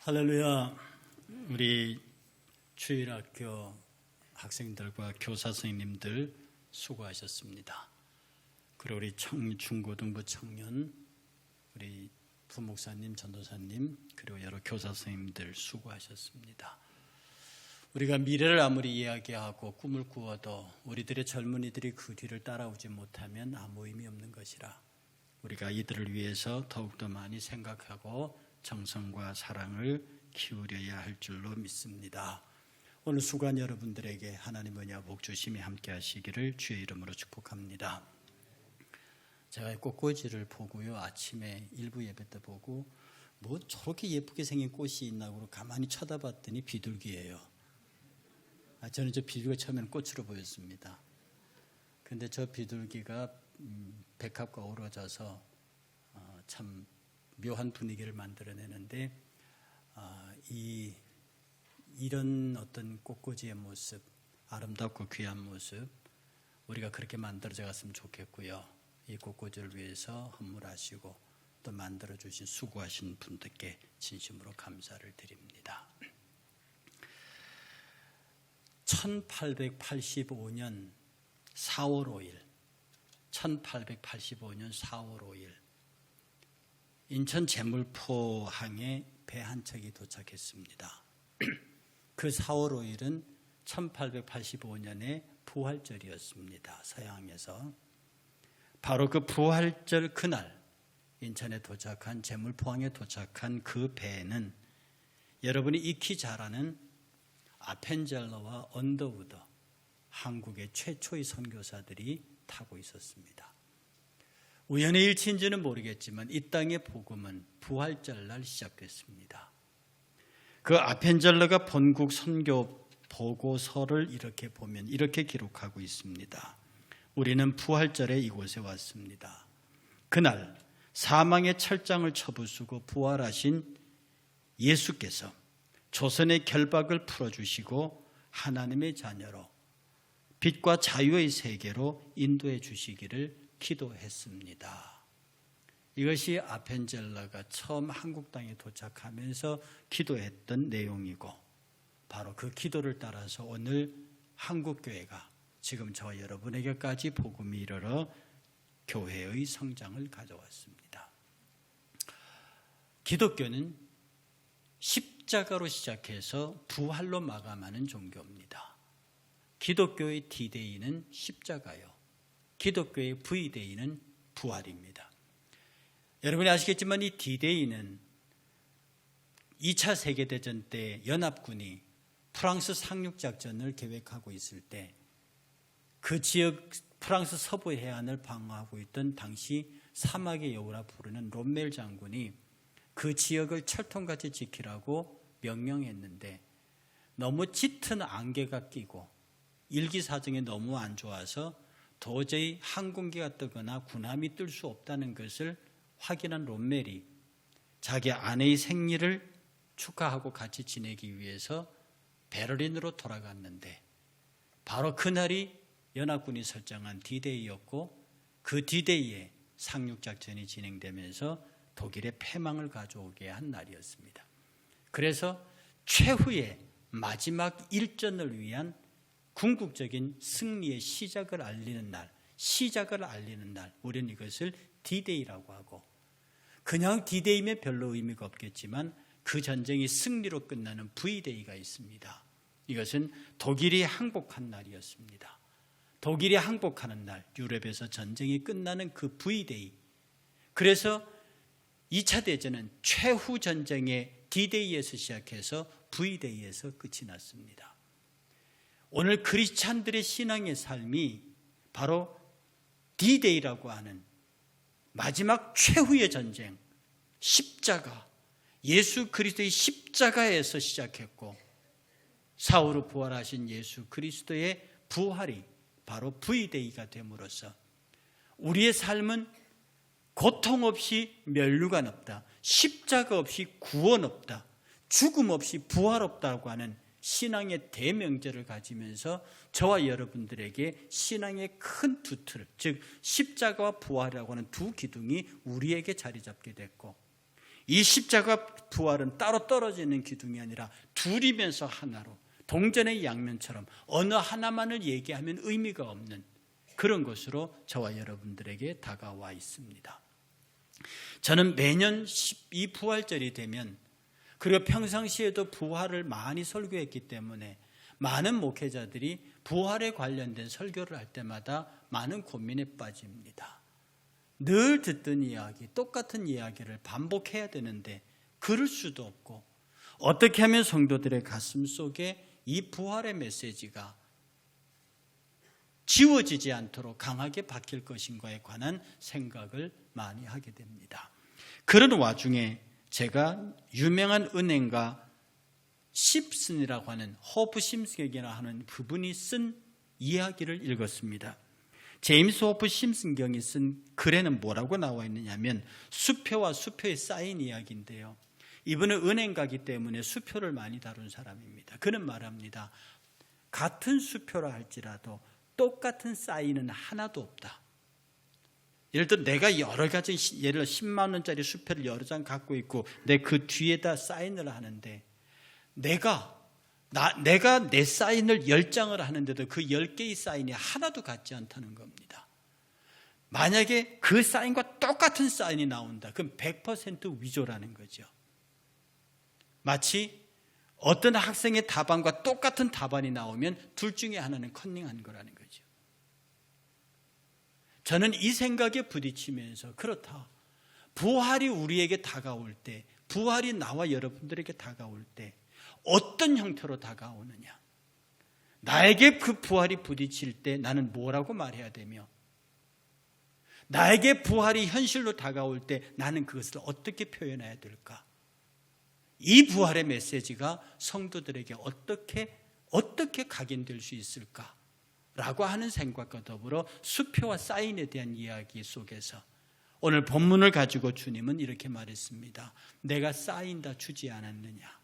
할렐루야. 우리 주일학교 학생들과 교사 선생님들 수고하셨습니다. 그리고 우리 중고등부 청년, 우리 부목사님, 전도사님, 그리고 여러 교사 선생님들 수고하셨습니다. 우리가 미래를 아무리 이야기하고 꿈을 꾸어도 우리들의 젊은이들이 그 뒤를 따라오지 못하면 아무 의미 없는 것이라 우리가 이들을 위해서 더욱더 많이 생각하고 정성과 사랑을 기울여야 할 줄로 믿습니다. 오늘 수고한 여러분들에게 하나님 은혜와 복 주심이 함께 하시기를 주의 이름으로 축복합니다. 제가 꽃꽂이를 보고요, 아침에 일부 예배 때 보고 뭐 저렇게 예쁘게 생긴 꽃이 있나고 가만히 쳐다봤더니 비둘기예요. 저는 저 비둘기가 처음에는 꽃으로 보였습니다. 근데 저 비둘기가 백합과 어우러져서 참 묘한 분위기를 만들어내는데, 이런 어떤 꽃꽂이의 모습, 아름답고 귀한 모습, 우리가 그렇게 만들어져 갔으면 좋겠고요. 이 꽃꽂이를 위해서 헌물하시고 또 만들어주신 수고하신 분들께 진심으로 감사를 드립니다. 1885년 4월 5일 1885년 4월 5일 인천 제물포항에 배 한 척이 도착했습니다. 그 4월 5일은 1885년의 부활절이었습니다. 서양에서. 바로 그 부활절 그날 인천에 도착한, 제물포항에 도착한 그 배에는 여러분이 익히 잘 아는 아펜젤러와 언더우드, 한국의 최초의 선교사들이 타고 있었습니다. 우연의 일치인지는 모르겠지만 이 땅의 복음은 부활절날 시작됐습니다. 그 아펜젤러가 본국 선교 보고서를 이렇게 보면 이렇게 기록하고 있습니다. 우리는 부활절에 이곳에 왔습니다. 그날 사망의 철장을 쳐부수고 부활하신 예수께서 조선의 결박을 풀어주시고 하나님의 자녀로 빛과 자유의 세계로 인도해 주시기를 기도했습니다. 이것이 아펜젤러가 처음 한국 땅에 도착하면서 기도했던 내용이고, 바로 그 기도를 따라서 오늘 한국교회가 지금 저와 여러분에게까지 복음이 이르러 교회의 성장을 가져왔습니다. 기독교는 십자가로 시작해서 부활로 마감하는 종교입니다. 기독교의 D-Day는 십자가요, 기독교의 V-Day는 부활입니다. 여러분이 아시겠지만 이 D-Day는 2차 세계대전 때 연합군이 프랑스 상륙작전을 계획하고 있을 때 그 지역 프랑스 서부 해안을 방어하고 있던 당시 사막의 여우라 부르는 롬멜 장군이 그 지역을 철통같이 지키라고 명령했는데 너무 짙은 안개가 끼고 일기사정이 너무 안 좋아서 도저히 항공기가 뜨거나 군함이 뜰 수 없다는 것을 확인한 롬멜이 자기 아내의 생리를 축하하고 같이 지내기 위해서 베를린으로 돌아갔는데, 바로 그날이 연합군이 설정한 D-Day였고, 그 D-Day에 상륙작전이 진행되면서 독일의 패망을 가져오게 한 날이었습니다. 그래서 최후의 마지막 일전을 위한 궁극적인 승리의 시작을 알리는 날, 우리는 이것을 D-Day라고 하고, 그냥 D-Day면 별로 의미가 없겠지만 그 전쟁이 승리로 끝나는 V-Day가 있습니다. 이것은 독일이 항복한 날이었습니다. 독일이 항복하는 날, 유럽에서 전쟁이 끝나는 그 V-Day. 그래서 2차 대전은 최후 전쟁의 D-Day에서 시작해서 V-Day에서 끝이 났습니다. 오늘 크리스찬들의 신앙의 삶이 바로 D-Day라고 하는 마지막 최후의 전쟁, 십자가, 예수 그리스도의 십자가에서 시작했고, 사후로 부활하신 예수 그리스도의 부활이 바로 V-Day가 됨으로써 우리의 삶은 고통 없이 면류관 없다, 십자가 없이 구원 없다, 죽음 없이 부활 없다고 하는 신앙의 대명제를 가지면서 저와 여러분들에게 신앙의 큰 두 틀, 즉 십자가와 부활이라고 하는 두 기둥이 우리에게 자리 잡게 됐고, 이 십자가 부활은 따로 떨어지는 기둥이 아니라 둘이면서 하나로 동전의 양면처럼 어느 하나만을 얘기하면 의미가 없는 그런 것으로 저와 여러분들에게 다가와 있습니다. 저는 매년 이 부활절이 되면, 그리고 평상시에도 부활을 많이 설교했기 때문에 많은 목회자들이 부활에 관련된 설교를 할 때마다 많은 고민에 빠집니다. 늘 듣던 이야기, 똑같은 이야기를 반복해야 되는데 그럴 수도 없고, 어떻게 하면 성도들의 가슴 속에 이 부활의 메시지가 지워지지 않도록 강하게 박힐 것인가에 관한 생각을 많이 하게 됩니다. 그런 와중에 제가 유명한 은행가 심슨이라고 하는, 호프 심슨이라고 하는 그분이 쓴 이야기를 읽었습니다. 제임스 호프 심슨 경이 쓴 글에는 뭐라고 나와 있느냐면, 수표와 수표에 쌓인 이야기인데요. 이분은 은행가이기 때문에 수표를 많이 다룬 사람입니다. 그는 말합니다. 같은 수표라 할지라도 똑같은 사인은 하나도 없다. 예를 들어 내가 여러 가지, 예를 들어 10만 원짜리 수표를 여러 장 갖고 있고 내 그 뒤에다 사인을 하는데, 내가 내 사인을 10장을 하는데도 그 10개의 사인이 하나도 같지 않다는 겁니다. 만약에 그 사인과 똑같은 사인이 나온다, 그럼 100% 위조라는 거죠. 마치 어떤 학생의 답안과 똑같은 답안이 나오면 둘 중에 하나는 컨닝한 거라는 거죠. 저는 이 생각에 부딪히면서, 그렇다, 부활이 우리에게 다가올 때, 부활이 나와 여러분들에게 다가올 때 어떤 형태로 다가오느냐, 나에게 그 부활이 부딪힐 때 나는 뭐라고 말해야 되며, 나에게 부활이 현실로 다가올 때 나는 그것을 어떻게 표현해야 될까? 이 부활의 메시지가 성도들에게 어떻게 각인될 수 있을까? 라고 하는 생각과 더불어 수표와 사인에 대한 이야기 속에서 오늘 본문을 가지고 주님은 이렇게 말했습니다. 내가 사인 다 주지 않았느냐?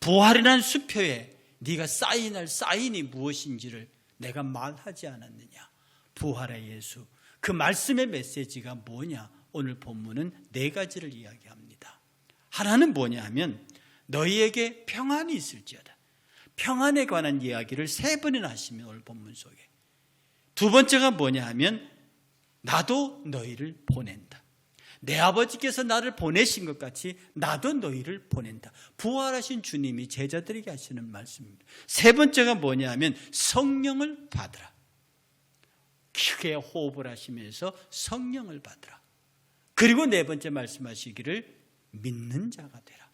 부활이라는 수표에 네가 사인할 사인이 무엇인지를 내가 말하지 않았느냐? 부활의 예수, 그 말씀의 메시지가 뭐냐? 오늘 본문은 4가지를 이야기합니다. 하나는 뭐냐 하면, 너희에게 평안이 있을지어다. 평안에 관한 이야기를 3번이나 하시면 오늘 본문 속에. 2번째가 뭐냐 하면, 나도 너희를 보낸다. 내 아버지께서 나를 보내신 것 같이 나도 너희를 보낸다. 부활하신 주님이 제자들에게 하시는 말씀입니다. 3번째가 뭐냐 하면, 성령을 받으라. 크게 호흡을 하시면서 성령을 받으라. 그리고 4번째 말씀하시기를 믿는 자가 되라.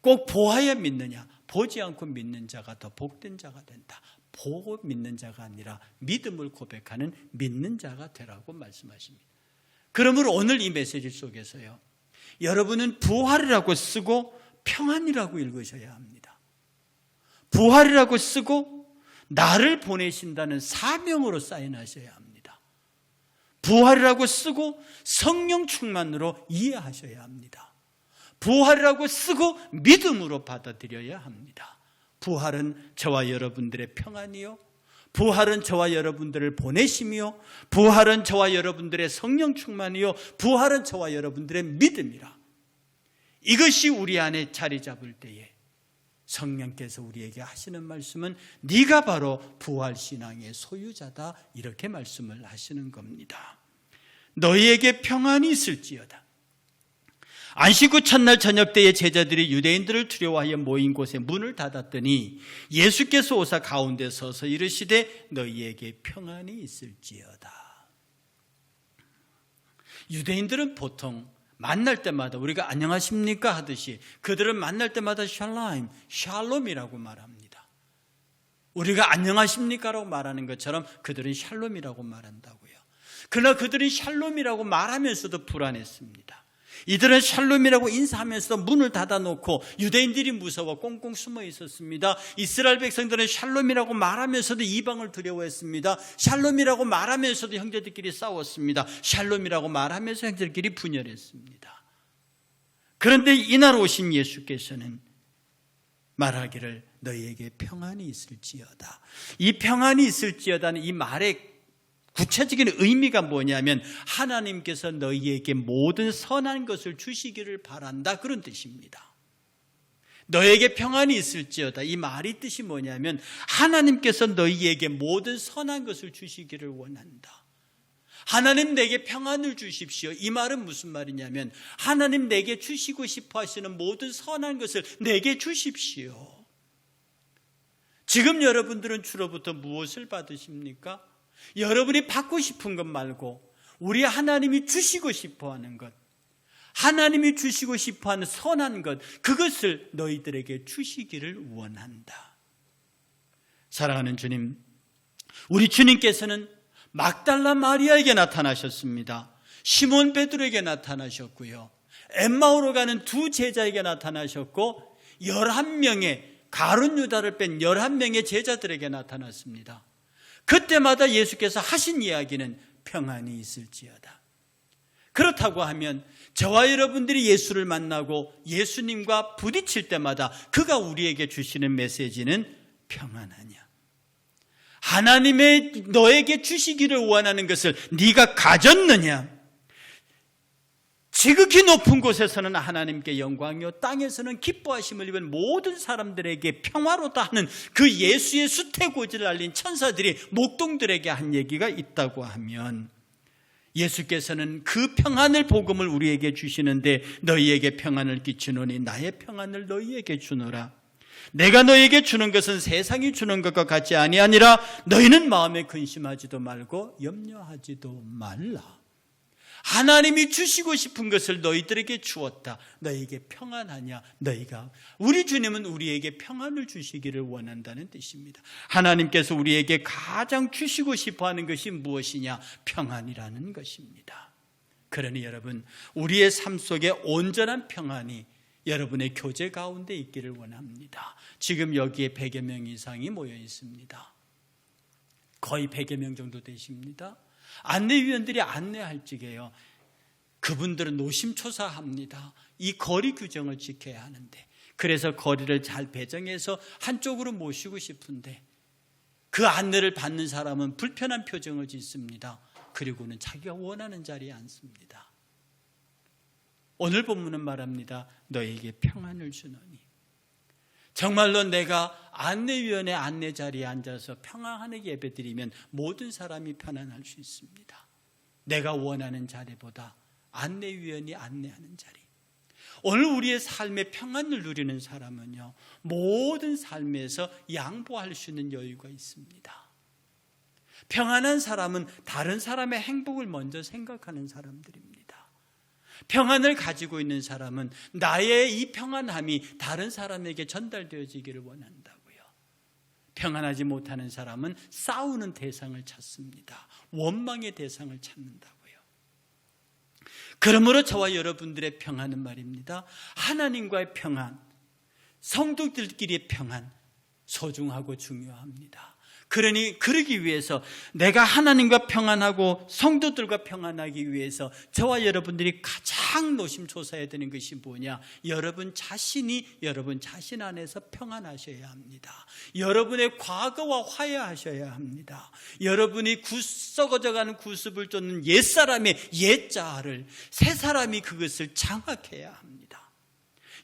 꼭 보아야 믿느냐? 보지 않고 믿는 자가 더 복된 자가 된다. 보고 믿는 자가 아니라 믿음을 고백하는 믿는 자가 되라고 말씀하십니다. 그러므로 오늘 이 메시지 속에서요, 여러분은 부활이라고 쓰고 평안이라고 읽으셔야 합니다. 부활이라고 쓰고 나를 보내신다는 사명으로 사인하셔야 합니다. 부활이라고 쓰고 성령 충만으로 이해하셔야 합니다. 부활이라고 쓰고 믿음으로 받아들여야 합니다. 부활은 저와 여러분들의 평안이요, 부활은 저와 여러분들을 보내심이요, 부활은 저와 여러분들의 성령 충만이요, 부활은 저와 여러분들의 믿음이라. 이것이 우리 안에 자리 잡을 때에 성령께서 우리에게 하시는 말씀은 네가 바로 부활신앙의 소유자다, 이렇게 말씀을 하시는 겁니다. 너희에게 평안이 있을지어다. 안식 후 첫날 저녁 때에 제자들이 유대인들을 두려워하여 모인 곳에 문을 닫았더니 예수께서 오사 가운데 서서 이르시되 너희에게 평안이 있을지어다. 유대인들은 보통 만날 때마다 우리가 안녕하십니까 하듯이 그들은 만날 때마다 샬롬이라고 말합니다. 우리가 안녕하십니까라고 말하는 것처럼 그들은 샬롬이라고 말한다고요. 그러나 그들이 샬롬이라고 말하면서도 불안했습니다. 이들은 샬롬이라고 인사하면서도 문을 닫아놓고 유대인들이 무서워 꽁꽁 숨어 있었습니다. 이스라엘 백성들은 샬롬이라고 말하면서도 이방을 두려워했습니다. 샬롬이라고 말하면서도 형제들끼리 싸웠습니다. 샬롬이라고 말하면서 형제들끼리 분열했습니다. 그런데 이날 오신 예수께서는 말하기를 너희에게 평안이 있을지어다. 이 평안이 있을지어다는 이 말의 구체적인 의미가 뭐냐면 하나님께서 너희에게 모든 선한 것을 주시기를 바란다, 그런 뜻입니다. 너에게 평안이 있을지어다. 이 말이 뜻이 뭐냐면 하나님께서 너희에게 모든 선한 것을 주시기를 원한다. 하나님 내게 평안을 주십시오. 이 말은 무슨 말이냐면 하나님 내게 주시고 싶어 하시는 모든 선한 것을 내게 주십시오. 지금 여러분들은 주로부터 무엇을 받으십니까? 여러분이 받고 싶은 것 말고 우리 하나님이 주시고 싶어 하는 것, 하나님이 주시고 싶어하는 선한 것, 그것을 너희들에게 주시기를 원한다. 사랑하는 주님, 우리 주님께서는 막달라 마리아에게 나타나셨습니다. 시몬 베드로에게 나타나셨고요, 엠마오로 가는 두 제자에게 나타나셨고 11명의 가룟 유다를 뺀 11명의 제자들에게 나타났습니다. 그때마다 예수께서 하신 이야기는 평안이 있을지어다. 그렇다고 하면 저와 여러분들이 예수를 만나고 예수님과 부딪힐 때마다 그가 우리에게 주시는 메시지는 평안하냐, 하나님의 너에게 주시기를 원하는 것을 네가 가졌느냐, 지극히 높은 곳에서는 하나님께 영광이요 땅에서는 기뻐하심을 입은 모든 사람들에게 평화로다 하는 그 예수의 수태고지를 알린 천사들이 목동들에게 한 얘기가 있다고 하면, 예수께서는 그 평안을 복음을 우리에게 주시는데 너희에게 평안을 끼치노니 나의 평안을 너희에게 주노라. 내가 너희에게 주는 것은 세상이 주는 것과 같지 아니하니라. 너희는 마음에 근심하지도 말고 염려하지도 말라. 하나님이 주시고 싶은 것을 너희들에게 주었다. 너희에게 평안하냐? 우리 주님은 우리에게 평안을 주시기를 원한다는 뜻입니다. 하나님께서 우리에게 가장 주시고 싶어하는 것이 무엇이냐? 평안이라는 것입니다. 그러니 여러분, 우리의 삶 속에 온전한 평안이 여러분의 교제 가운데 있기를 원합니다. 지금 여기에 100여 명 이상이 모여 있습니다. 거의 100여 명 정도 되십니다. 안내위원들이 안내할 적에요, 그분들은 노심초사합니다. 이 거리 규정을 지켜야 하는데, 그래서 거리를 잘 배정해서 한쪽으로 모시고 싶은데 그 안내를 받는 사람은 불편한 표정을 짓습니다. 그리고는 자기가 원하는 자리에 앉습니다. 오늘 본문은 말합니다. 너에게 평안을 주노니. 정말로 내가 안내위원회 안내 자리에 앉아서 평안하게 예배드리면 모든 사람이 편안할 수 있습니다. 내가 원하는 자리보다 안내위원이 안내하는 자리. 오늘 우리의 삶의 평안을 누리는 사람은요, 모든 삶에서 양보할 수 있는 여유가 있습니다. 평안한 사람은 다른 사람의 행복을 먼저 생각하는 사람들입니다. 평안을 가지고 있는 사람은 나의 이 평안함이 다른 사람에게 전달되어지기를 원한다고요. 평안하지 못하는 사람은 싸우는 대상을 찾습니다. 원망의 대상을 찾는다고요. 그러므로 저와 여러분들의 평안은 말입니다, 하나님과의 평안, 성도들끼리의 평안, 소중하고 중요합니다. 그러기 위해서 내가 하나님과 평안하고 성도들과 평안하기 위해서 저와 여러분들이 가장 노심초사해야 되는 것이 뭐냐? 여러분 자신이 여러분 자신 안에서 평안하셔야 합니다. 여러분의 과거와 화해하셔야 합니다. 여러분이 썩어져가는 구습을 쫓는 옛사람의 옛자아를 새사람이 그것을 장악해야 합니다.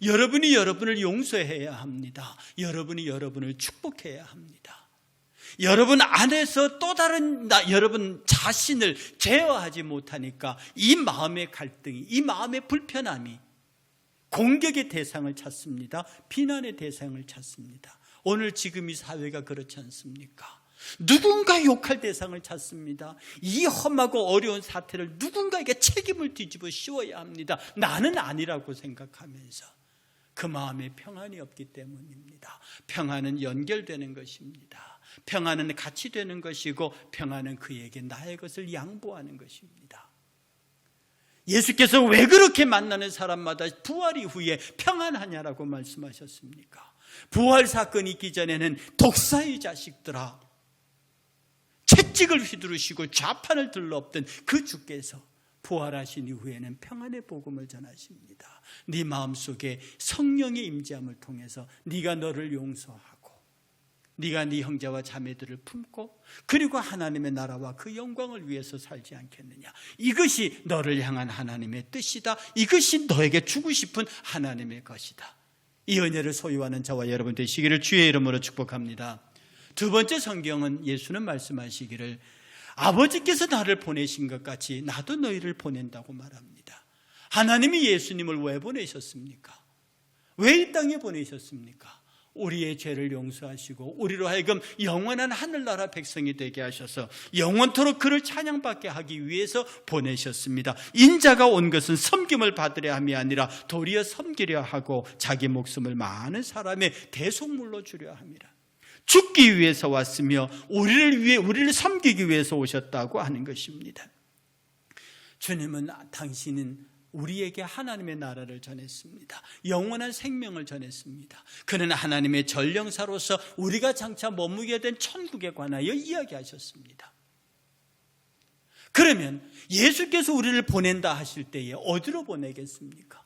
여러분이 여러분을 용서해야 합니다. 여러분이 여러분을 축복해야 합니다. 여러분 안에서 또 다른 여러분 자신을 제어하지 못하니까 이 마음의 갈등이, 이 마음의 불편함이 공격의 대상을 찾습니다. 비난의 대상을 찾습니다. 오늘 지금 이 사회가 그렇지 않습니까? 누군가 욕할 대상을 찾습니다. 이 험하고 어려운 사태를 누군가에게 책임을 뒤집어 씌워야 합니다. 나는 아니라고 생각하면서 그 마음에 평안이 없기 때문입니다. 평안은 연결되는 것입니다. 평안은 같이 되는 것이고, 평안은 그에게 나의 것을 양보하는 것입니다. 예수께서 왜 그렇게 만나는 사람마다 부활 이후에 평안하냐라고 말씀하셨습니까? 부활 사건이 있기 전에는 독사의 자식들아, 채찍을 휘두르시고 좌판을 들러엎던 그 주께서 부활하신 이후에는 평안의 복음을 전하십니다. 네 마음속에 성령의 임재함을 통해서 네가 너를 용서하고 네가 네 형제와 자매들을 품고 그리고 하나님의 나라와 그 영광을 위해서 살지 않겠느냐. 이것이 너를 향한 하나님의 뜻이다. 이것이 너에게 주고 싶은 하나님의 것이다. 이 은혜를 소유하는 저와 여러분 되시기를 주의 이름으로 축복합니다. 두 번째 성경은 예수는 말씀하시기를 아버지께서 나를 보내신 것 같이 나도 너희를 보낸다고 말합니다. 하나님이 예수님을 왜 보내셨습니까? 왜 이 땅에 보내셨습니까? 우리의 죄를 용서하시고 우리로 하여금 영원한 하늘나라 백성이 되게 하셔서 영원토록 그를 찬양받게 하기 위해서 보내셨습니다. 인자가 온 것은 섬김을 받으려 함이 아니라 도리어 섬기려 하고 자기 목숨을 많은 사람의 대속물로 주려 함이라. 죽기 위해서 왔으며 우리를 섬기기 위해서 오셨다고 하는 것입니다. 주님은 당신은 우리에게 하나님의 나라를 전했습니다. 영원한 생명을 전했습니다. 그는 하나님의 전령사로서 우리가 장차 머무게 된 천국에 관하여 이야기하셨습니다. 그러면 예수께서 우리를 보낸다 하실 때에 어디로 보내겠습니까?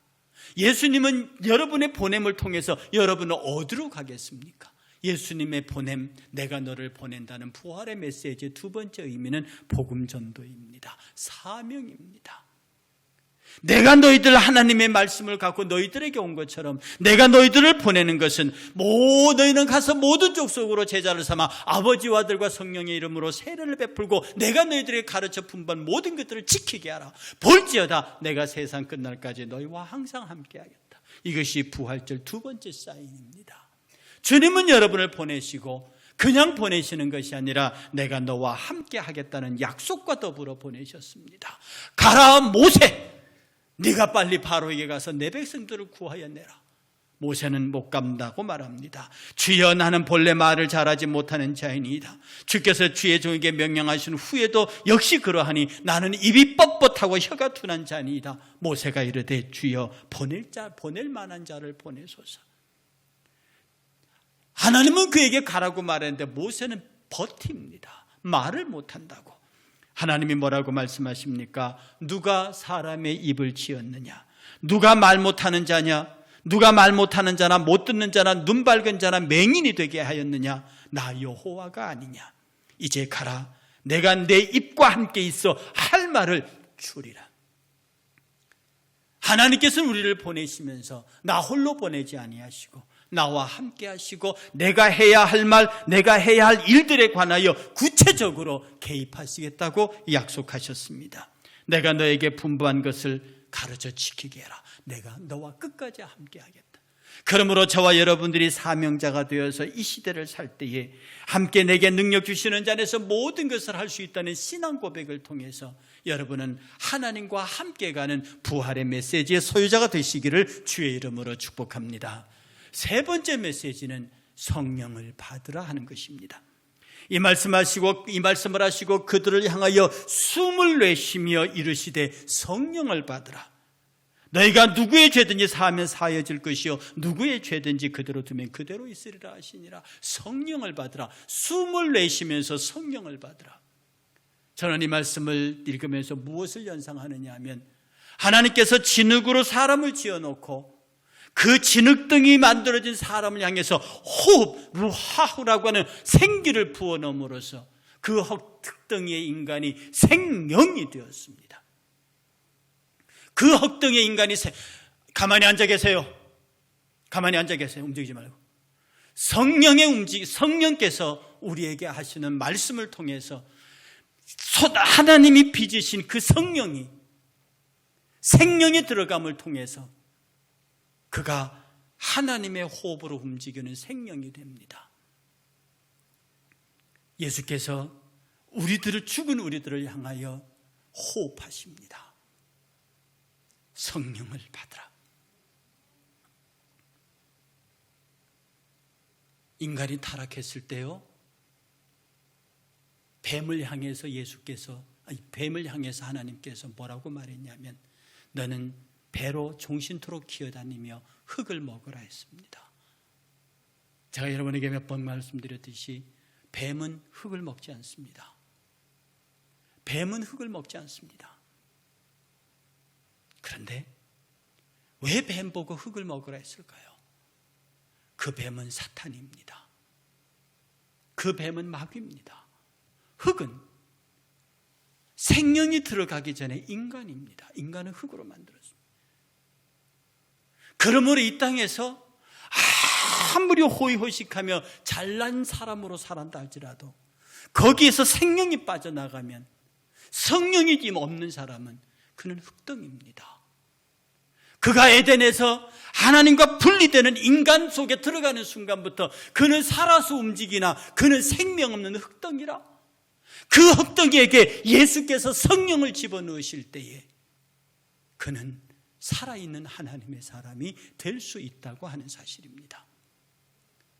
예수님은 여러분의 보냄을 통해서 여러분은 어디로 가겠습니까? 예수님의 보냄, 내가 너를 보낸다는 부활의 메시지의 두 번째 의미는 복음 전도입니다. 사명입니다. 내가 너희들 하나님의 말씀을 갖고 너희들에게 온 것처럼 내가 너희들을 보내는 것은 너희는 가서 모든 족속으로 제자를 삼아 아버지와 아들과 성령의 이름으로 세례를 베풀고 내가 너희들에게 가르쳐 분반 모든 것들을 지키게 하라. 볼지어다 내가 세상 끝날까지 너희와 항상 함께하겠다. 이것이 부활절 두 번째 사인입니다. 주님은 여러분을 보내시고 그냥 보내시는 것이 아니라 내가 너와 함께하겠다는 약속과 더불어 보내셨습니다. 가라 모세! 네가 빨리 바로에게 가서 내 백성들을 구하여 내라. 모세는 못 간다고 말합니다. 주여 나는 본래 말을 잘하지 못하는 자이니이다. 주께서 주의 종에게 명령하신 후에도 역시 그러하니 나는 입이 뻣뻣하고 혀가 둔한 자니이다. 모세가 이르되 주여 보낼 만한 자를 보내소서. 하나님은 그에게 가라고 말했는데 모세는 버팁니다. 말을 못한다고. 하나님이 뭐라고 말씀하십니까? 누가 사람의 입을 지었느냐? 누가 말 못하는 자냐? 누가 말 못하는 자나 못 듣는 자나 눈 밝은 자나 맹인이 되게 하였느냐? 나 여호와가 아니냐? 이제 가라. 내가 내 입과 함께 있어 할 말을 주리라. 하나님께서는 우리를 보내시면서 나 홀로 보내지 아니하시고 나와 함께 하시고 내가 해야 할 말, 내가 해야 할 일들에 관하여 구체적으로 개입하시겠다고 약속하셨습니다. 내가 너에게 분부한 것을 가르쳐 지키게 해라. 내가 너와 끝까지 함께 하겠다. 그러므로 저와 여러분들이 사명자가 되어서 이 시대를 살 때에 함께 내게 능력 주시는 자 안에서 모든 것을 할 수 있다는 신앙 고백을 통해서 여러분은 하나님과 함께 가는 부활의 메시지의 소유자가 되시기를 주의 이름으로 축복합니다. 세 번째 메시지는 성령을 받으라 하는 것입니다. 이 말씀을 하시고 그들을 향하여 숨을 내쉬며 이르시되 성령을 받으라. 너희가 누구의 죄든지 사하면 사해질 것이요 누구의 죄든지 그대로 두면 그대로 있으리라 하시니라. 성령을 받으라. 숨을 내쉬면서 성령을 받으라. 저는 이 말씀을 읽으면서 무엇을 연상하느냐 하면 하나님께서 진흙으로 사람을 지어놓고 그 진흙등이 만들어진 사람을 향해서 호흡, 루하후라고 하는 생기를 부어넣음으로써 그 흙등의 인간이 생명이 되었습니다. 그 흙등의 인간이 가만히 앉아 계세요. 가만히 앉아 계세요. 움직이지 말고. 성령께서 우리에게 하시는 말씀을 통해서 하나님이 빚으신 그 성령이 생명의 들어감을 통해서 그가 하나님의 호흡으로 움직이는 생명이 됩니다. 예수께서 죽은 우리들을 향하여 호흡하십니다. 성령을 받으라. 인간이 타락했을 때요, 뱀을 향해서 하나님께서 뭐라고 말했냐면 너는 배로 종신토록 기어다니며 흙을 먹으라 했습니다. 제가 여러분에게 몇 번 말씀드렸듯이 뱀은 흙을 먹지 않습니다. 뱀은 흙을 먹지 않습니다. 그런데 왜 뱀 보고 흙을 먹으라 했을까요? 그 뱀은 사탄입니다. 그 뱀은 마귀입니다. 흙은 생명이 들어가기 전에 인간입니다. 인간은 흙으로 만들었습니다. 그러므로 이 땅에서 아무리 호의호식하며 잘난 사람으로 살았다 할지라도 거기에서 생명이 빠져나가면, 성령이 없는 사람은 그는 흙덩입니다. 그가 에덴에서 하나님과 분리되는 인간 속에 들어가는 순간부터 그는 살아서 움직이나 그는 생명 없는 흙덩이라. 그 흙덩이에게 예수께서 성령을 집어넣으실 때에 그는 살아있는 하나님의 사람이 될 수 있다고 하는 사실입니다.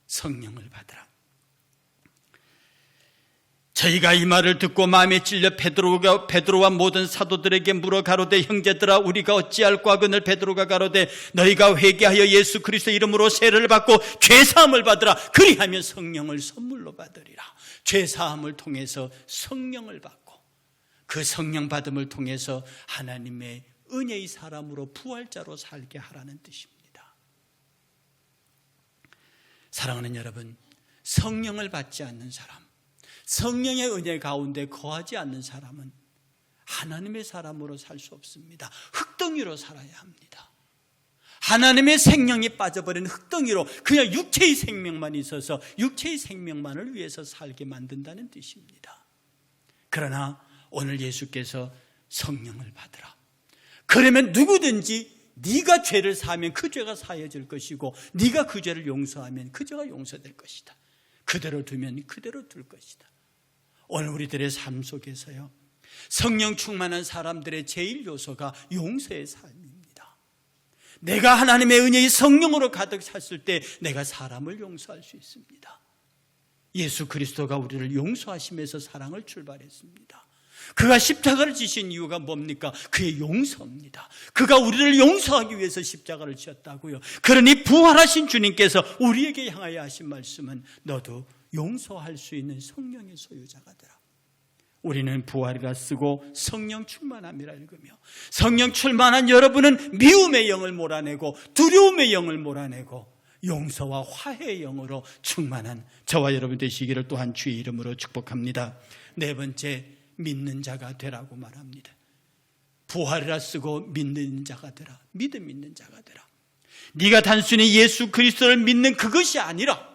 성령을 받으라. 저희가 이 말을 듣고 마음에 찔려 베드로와 모든 사도들에게 물어 가로되, 형제들아 우리가 어찌할꼬 하거늘 베드로가 가로되, 너희가 회개하여 예수 그리스도의 이름으로 세례를 받고 죄사함을 받으라. 그리하면 성령을 선물로 받으리라. 죄사함을 통해서 성령을 받고 그 성령 받음을 통해서 하나님의 은혜의 사람으로 부활자로 살게 하라는 뜻입니다. 사랑하는 여러분, 성령을 받지 않는 사람, 성령의 은혜 가운데 거하지 않는 사람은 하나님의 사람으로 살 수 없습니다. 흙덩이로 살아야 합니다. 하나님의 생명이 빠져버린 흙덩이로 그냥 육체의 생명만 있어서 육체의 생명만을 위해서 살게 만든다는 뜻입니다. 그러나 오늘 예수께서 성령을 받으라. 그러면 누구든지 네가 죄를 사하면 그 죄가 사해질 것이고, 네가 그 죄를 용서하면 그 죄가 용서될 것이다. 그대로 두면 그대로 둘 것이다. 오늘 우리들의 삶 속에서요, 성령 충만한 사람들의 제일 요소가 용서의 삶입니다. 내가 하나님의 은혜의 성령으로 가득 찼을 때 내가 사람을 용서할 수 있습니다. 예수 그리스도가 우리를 용서하시면서 사랑을 출발했습니다. 그가 십자가를 지신 이유가 뭡니까? 그의 용서입니다. 그가 우리를 용서하기 위해서 십자가를 지었다고요. 그러니 부활하신 주님께서 우리에게 향하여 하신 말씀은 너도 용서할 수 있는 성령의 소유자가 되라. 우리는 부활이라 쓰고 성령 충만함이라 읽으며, 성령 충만한 여러분은 미움의 영을 몰아내고 두려움의 영을 몰아내고 용서와 화해의 영으로 충만한 저와 여러분 되시기를 또한 주의 이름으로 축복합니다. 네 번째, 믿는 자가 되라고 말합니다. 부활이라 쓰고 믿는 자가 되라. 믿음 있는 자가 되라. 네가 단순히 예수 그리스도를 믿는 그것이 아니라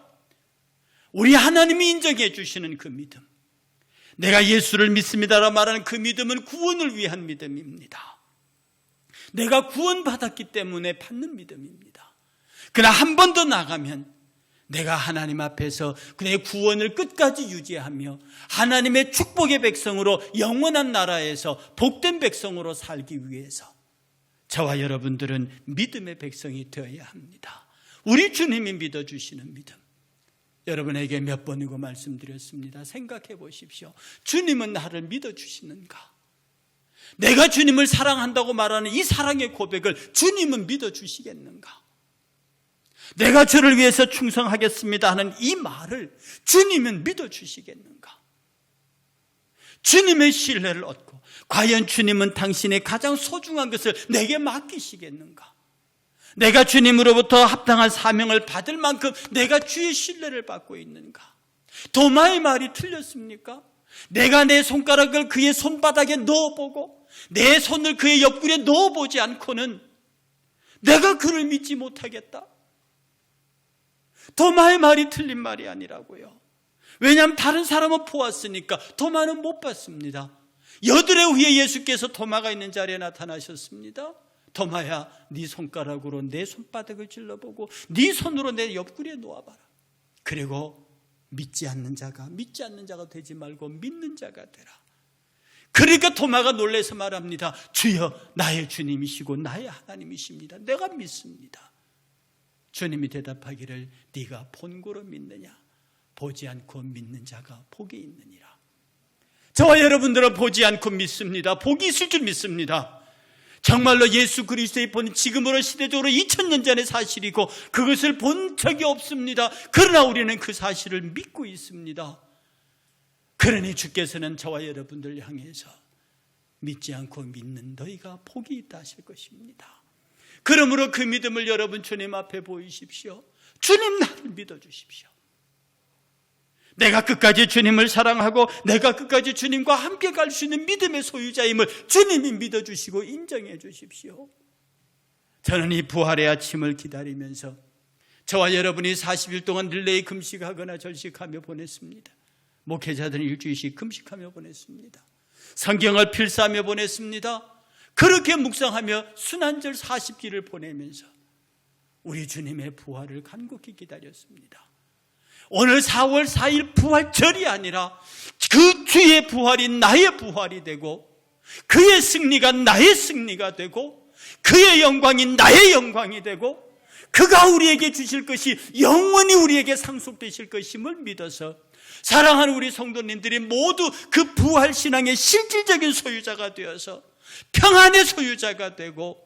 우리 하나님이 인정해 주시는 그 믿음, 내가 예수를 믿습니다라고 말하는 그 믿음은 구원을 위한 믿음입니다. 내가 구원받았기 때문에 받는 믿음입니다. 그러나 한 번 더 나가면 내가 하나님 앞에서 내 구원을 끝까지 유지하며 하나님의 축복의 백성으로, 영원한 나라에서 복된 백성으로 살기 위해서 저와 여러분들은 믿음의 백성이 되어야 합니다. 우리 주님이 믿어주시는 믿음, 여러분에게 몇 번이고 말씀드렸습니다. 생각해 보십시오. 주님은 나를 믿어주시는가? 내가 주님을 사랑한다고 말하는 이 사랑의 고백을 주님은 믿어주시겠는가? 내가 저를 위해서 충성하겠습니다 하는 이 말을 주님은 믿어주시겠는가? 주님의 신뢰를 얻고 과연 주님은 당신의 가장 소중한 것을 내게 맡기시겠는가? 내가 주님으로부터 합당한 사명을 받을 만큼 내가 주의 신뢰를 받고 있는가? 도마의 말이 틀렸습니까? 내가 내 손가락을 그의 손바닥에 넣어보고 내 손을 그의 옆구리에 넣어보지 않고는 내가 그를 믿지 못하겠다. 도마의 말이 틀린 말이 아니라고요. 왜냐하면 다른 사람은 보았으니까 도마는 못 봤습니다. 여드레 후에 예수께서 도마가 있는 자리에 나타나셨습니다. 도마야, 네 손가락으로 내 손바닥을 찔러보고 네 손으로 내 옆구리에 놓아봐라. 그리고 믿지 않는 자가 되지 말고 믿는 자가 되라. 그러니까 도마가 놀라서 말합니다. 주여, 나의 주님이시고 나의 하나님이십니다. 내가 믿습니다. 주님이 대답하기를 네가 본고로 믿느냐? 보지 않고 믿는 자가 복이 있느니라. 저와 여러분들은 보지 않고 믿습니다. 복이 있을 줄 믿습니다. 정말로 예수 그리스도의 본 지금으로 시대적으로 2000년 전의 사실이고 그것을 본 적이 없습니다. 그러나 우리는 그 사실을 믿고 있습니다. 그러니 주께서는 저와 여러분들 향해서 믿지 않고 믿는 너희가 복이 있다 하실 것입니다. 그러므로 그 믿음을 여러분 주님 앞에 보이십시오. 주님 나를 믿어주십시오. 내가 끝까지 주님을 사랑하고 내가 끝까지 주님과 함께 갈 수 있는 믿음의 소유자임을 주님이 믿어주시고 인정해 주십시오. 저는 이 부활의 아침을 기다리면서 저와 여러분이 40일 동안 릴레이 금식하거나 절식하며 보냈습니다. 목회자들은 일주일씩 금식하며 보냈습니다. 성경을 필사하며 보냈습니다. 그렇게 묵상하며 순환절 40기를 보내면서 우리 주님의 부활을 간곡히 기다렸습니다. 오늘 4월 4일 부활절이 아니라 그 주의 부활이 나의 부활이 되고 그의 승리가 나의 승리가 되고 그의 영광이 나의 영광이 되고 그가 우리에게 주실 것이 영원히 우리에게 상속되실 것임을 믿어서 사랑하는 우리 성도님들이 모두 그 부활신앙의 실질적인 소유자가 되어서 평안의 소유자가 되고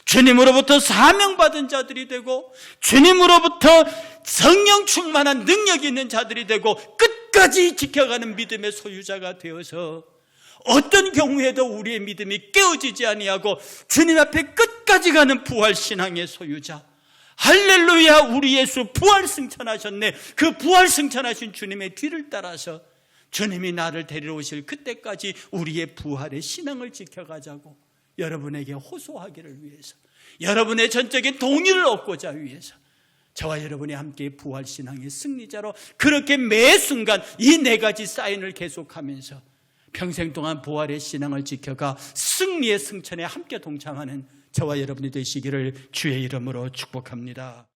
주님으로부터 사명받은 자들이 되고 주님으로부터 성령 충만한 능력이 있는 자들이 되고 끝까지 지켜가는 믿음의 소유자가 되어서 어떤 경우에도 우리의 믿음이 깨어지지 아니하고 주님 앞에 끝까지 가는 부활신앙의 소유자. 할렐루야, 우리 예수 부활 승천하셨네. 그 부활 승천하신 주님의 뒤를 따라서 주님이 나를 데리러 오실 그때까지 우리의 부활의 신앙을 지켜가자고 여러분에게 호소하기를 위해서, 여러분의 전적인 동의를 얻고자 위해서 저와 여러분이 함께 부활신앙의 승리자로 그렇게 매 순간 이 4가지 사인을 계속하면서 평생 동안 부활의 신앙을 지켜가 승리의 승천에 함께 동참하는 저와 여러분이 되시기를 주의 이름으로 축복합니다.